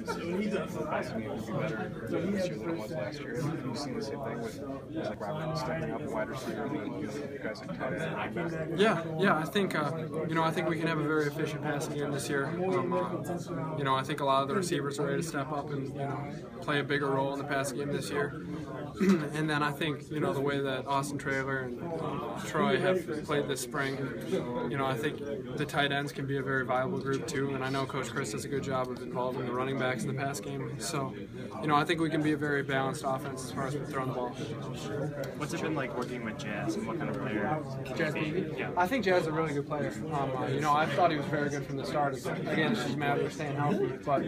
the passing game could be better this year than it was last year. Have you seen the same thing with like Robert stepping up, wide receiver, and guys like tight end and running back? Yeah. I think I think we can have a very efficient passing game this year. I think a lot of the receivers are ready to step up and play a bigger role in the passing game this year. And then I think the way that Austin Traylor and Troy have played this spring, I think the tight ends can be a very viable group too. And I know Coach Chris does a good job of involving the running backs in the pass game. So, I think we can be a very balanced offense as far as throwing the ball. What's it been like working with Jazz, and what kind of player Jazz Peavy? Yeah. I think Jazz is a really good player. I thought he was very good from the start. Again, it's just a matter of staying healthy. But,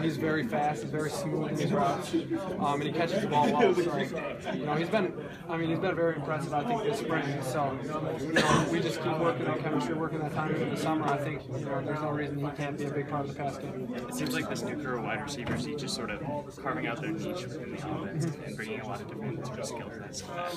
he's very fast, he's very smooth in his routes, and he catches the ball well. So, he's been very impressive, I think, this spring. So, we just keep working on chemistry, working that time into the summer. I think, there's no reason he can't be a big part of the pass game. It seems like this new crew of wide receivers, each is sort of carving out their niche within the offense and bringing a lot of different sort of skill sets to that.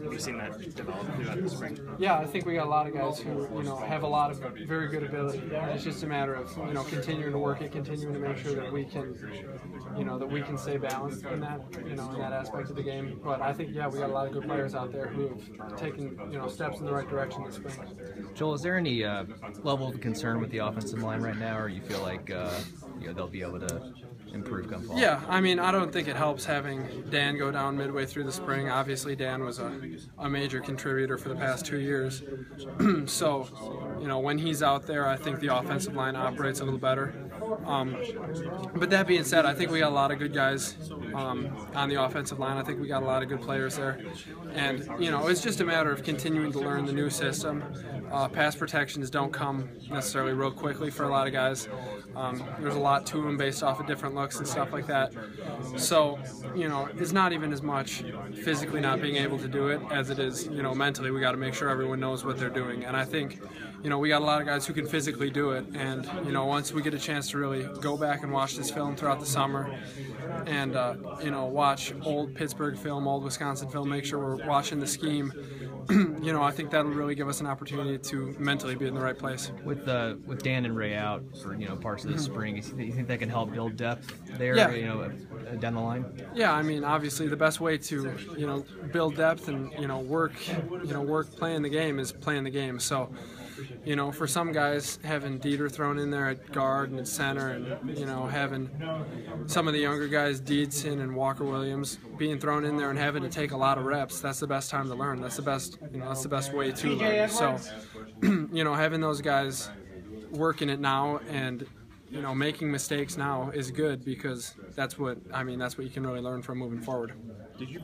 Have you seen that develop throughout the spring? Yeah, I think we got a lot of guys who, have a lot of very good ability. It's just a matter of, continuing to work it, continuing to make sure that we can stay balanced in that, in that aspect of the game. But I think, we got a lot of good players out there who have taken, steps in the right direction this spring. Joel, is there any level of concern with the offensive line right now, or you feel like they'll be able to improve come fall? Yeah, I don't think it helps having Dan go down midway through the spring. Obviously, Dan was a major contributor for the past 2 years. So, when he's out there, I think the offensive line operates a little better. But that being said, I think we got a lot of good guys on the offensive line. I think we got a lot of good players there. And, it's just a matter of continuing to learn the new system. Pass protections don't come necessarily real quickly for a lot of guys. There's a lot to them based off of different looks and stuff like that. So, it's not even as much physically not being able to do it as it is, mentally. We got to make sure everyone knows what they're doing. And I think, we got a lot of guys who can physically do it. And, once we get a chance to really go back and watch this film throughout the summer and, watch old Pittsburgh film, old Wisconsin film, make sure we're watching the scheme, I think that'll really give us an opportunity to mentally be in the right place. With Dan and Ray out for parts of the spring, you think that can help build depth there? Down the line. Yeah, obviously the best way to build depth and work playing the game is playing the game. So. For some guys, having Dieter thrown in there at guard and at center, and having some of the younger guys, Deedson and Walker Williams, being thrown in there and having to take a lot of reps, that's the best time to learn. That's the best, that's the best way to learn. So, having those guys working it now and making mistakes now is good, because that's what you can really learn from moving forward. Did you